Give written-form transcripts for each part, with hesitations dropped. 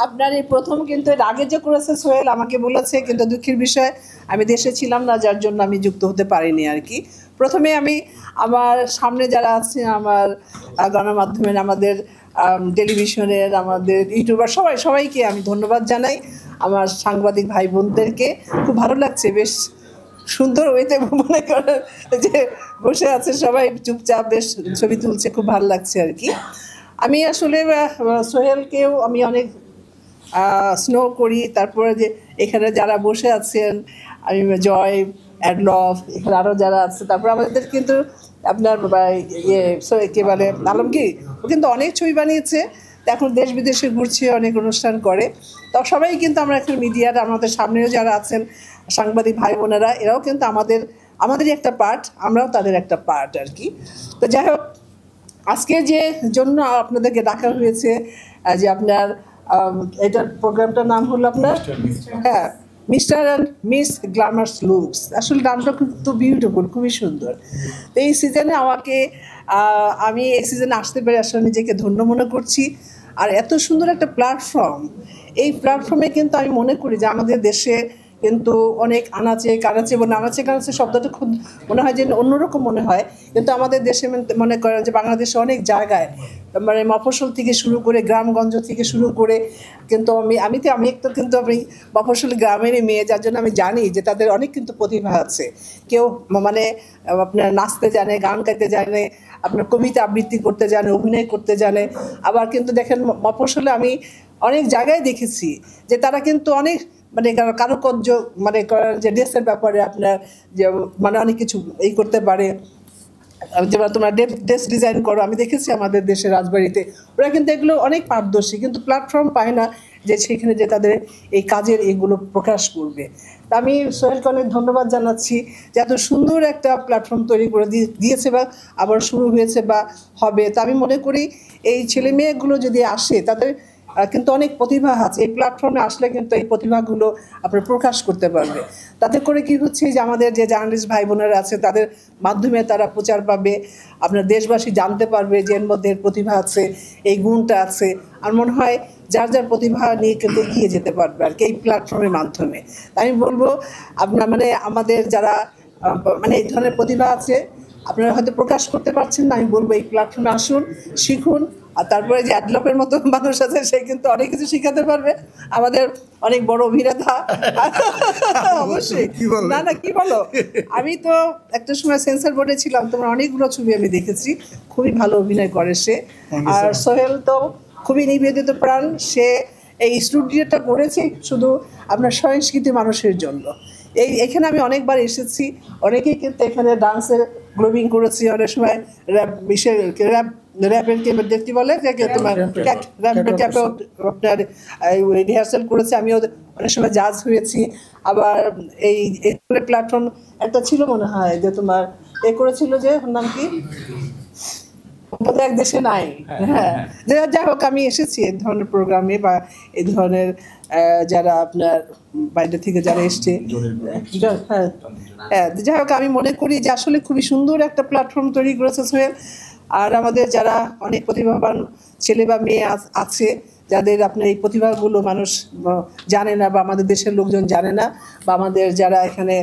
আপনার এই প্রথম, কিন্তু এর আগে যে করেছে সোহেল আমাকে বলেছে, কিন্তু দুঃখের বিষয় আমি দেশে ছিলাম না, যার জন্য আমি যুক্ত হতে পারিনি আর কি। প্রথমে আমি আমার সামনে যারা আছে, আমার গণমাধ্যমের, আমাদের টেলিভিশনের, আমাদের ইউটিউবার সবাইকে আমি ধন্যবাদ জানাই। আমার সাংবাদিক ভাই বোনদেরকে খুব ভালো লাগছে, বেশ সুন্দর ওয়েতে মনে করেন যে বসে আছে সবাই চুপচাপ, বেশ ছবি তুলছে, খুব ভালো লাগছে আর কি। আমি আসলে সোহেলকেও আমি অনেক স্নো করি। তারপরে যে এখানে যারা বসে আছেন, আমি জয়, অ্যাডলফ, এখানে আরও যারা আছে, তারপরে আমাদের কিন্তু আপনার কে বলে আলমগীর, ও কিন্তু অনেক ছবি বানিয়েছে, এখন দেশ বিদেশে ঘুরছে, অনেক অনুষ্ঠান করে। তো সবাই কিন্তু আমরা এখন মিডিয়ার, আমাদের সামনেও যারা আছেন সাংবাদিক ভাই বোনেরা, এরাও কিন্তু আমাদেরই একটা পার্ট, আমরাও তাদের একটা পার্ট আর কি। তো যাই হোক, আজকে যে jন্য আপনাদেরকে ডাকা হয়েছে, যে আপনার এটার প্রোগ্রামটার নাম হলো আপনার হ্যাঁ mister and miss glamorous looks. আসলে নামটা কিন্তু বিউটিফুল, খুবই সুন্দর। তো এই সিজনে আমি এই সিজনে আসতে পেরে আসলে নিজেকে ধন্য মনে করছি। আর এত সুন্দর একটা প্ল্যাটফর্ম, এই প্ল্যাটফর্মে কিন্তু আমি মনে করি যে আমাদের দেশে কিন্তু অনেক আনাচে কানাচে, আনাচে কানাচে শব্দটা খুব মনে হয় যে অন্যরকম মনে হয়, কিন্তু আমাদের দেশে মনে করেন যে বাংলাদেশে অনেক জায়গায়, মানে মফস্বল থেকে শুরু করে গ্রামগঞ্জ থেকে শুরু করে, কিন্তু আমি কিন্তু আমি মফস্বল গ্রামেরই মেয়ে, যার জন্য আমি জানি যে তাদের অনেক কিন্তু প্রতিভা আছে। কেউ মানে আপনার নাচতে জানে, গান গাইতে জানে, আপনার কবিতা আবৃত্তি করতে জানে, অভিনয় করতে জানে। আবার কিন্তু দেখেন মফস্বলে আমি অনেক জায়গায় দেখেছি যে তারা কিন্তু অনেক মানে কারুকার্য, মানে যে ড্রেসের ব্যাপারে আপনার যে মানে অনেক কিছু এই করতে পারে, যেমন তোমরা ড্রেস ডিজাইন করো, আমি দেখেছি আমাদের দেশের রাজবাড়িতে, ওরা কিন্তু এগুলো অনেক পারদর্শী, কিন্তু প্ল্যাটফর্ম পায় না যে সেখানে যে তাদের এই কাজের এগুলো প্রকাশ করবে। তা আমি সোহেলকে অনেক ধন্যবাদ জানাচ্ছি যে এত সুন্দর একটা প্ল্যাটফর্ম তৈরি করে দিয়েছে, বা আবার শুরু হয়েছে বা হবে। তা আমি মনে করি এই ছেলে মেয়েগুলো যদি আসে, তাদের কিন্তু অনেক প্রতিভা আছে, এই প্ল্যাটফর্মে আসলে কিন্তু এই প্রতিভাগুলো আপনার প্রকাশ করতে পারবে। তাতে করে কি হচ্ছে যে আমাদের যে জার্নালিস্ট ভাই বোনেরা আছে, তাদের মাধ্যমে তারা প্রচার পাবে, আপনার দেশবাসী জানতে পারবে যে এর মধ্যে প্রতিভা আছে, এই গুণটা আছে। আর মনে হয় যার যার প্রতিভা নিয়ে কিন্তু এগিয়ে যেতে পারবে আর কি এই প্ল্যাটফর্মের মাধ্যমে। আমি বলবো আপনার মানে আমাদের যারা মানে এই ধরনের প্রতিভা আছে, আপনারা হয়তো প্রকাশ করতে পারছেন না, আমি বলবো এই প্ল্যাটফর্মে আসুন, শিখুন। আর তারপরে যে অ্যাডলপের মতো মানুষ আছে, সে কিন্তু অনেক কিছু শিখাতে পারবে, আমাদের অনেক বড় অভিনেতা। অবশ্যই না কি বলো, আমি তো একটা সময় সেন্সর বোর্ডে ছিলাম, তোমার অনেকগুলো ছবি আমি দেখেছি, খুবই ভালো অভিনয় করে সে। আর সোহেল তো খুবই নিবেদিত প্রাণ, সে এই স্টুডিওটা করেছে শুধু আপনার সংস্কৃতি মানুষের জন্য। এখানে আমি অনেকবার এসেছি, অনেকেই কিন্তু এখানে ডান্সের গ্লোবিং করেছি, অনেক সময় র্যাপের দেখতে বলে তোমার আপনার রিহার্সাল করেছে, আমিও অনেক সময় জাজ হয়েছি। আবার এই প্ল্যাটফর্ম একটা ছিল মনে হয় যে তোমার করেছিল, যে নাম কি এক দেশে নাই। হ্যাঁ, যাই হোক, আমি এসেছি এই ধরনের প্রোগ্রামে, বা এই ধরনের যারা আপনার বাইরে থেকে যারা এসছে, হ্যাঁ যাই হোক, আমি মনে করি যে আসলে খুবই সুন্দর একটা প্ল্যাটফর্ম তৈরি করেছে সোহেল। আর আমাদের যারা অনেক প্রতিভাবান ছেলে বা মেয়ে আছে, যাদের আপনার এই প্রতিভাগুলো মানুষ জানে না, বা আমাদের দেশের লোকজন জানে না, বা আমাদের যারা এখানে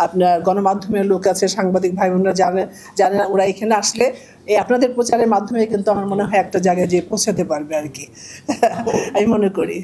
আপনার গণমাধ্যমের লোক আছে, সাংবাদিক ভাই বোনরা জানে না, ওরা এখানে আসলে এই আপনাদের প্রচারের মাধ্যমে কিন্তু আমার মনে হয় একটা জায়গায় যেয়ে পৌঁছাতে পারবে আর কি। আমি মনে করি।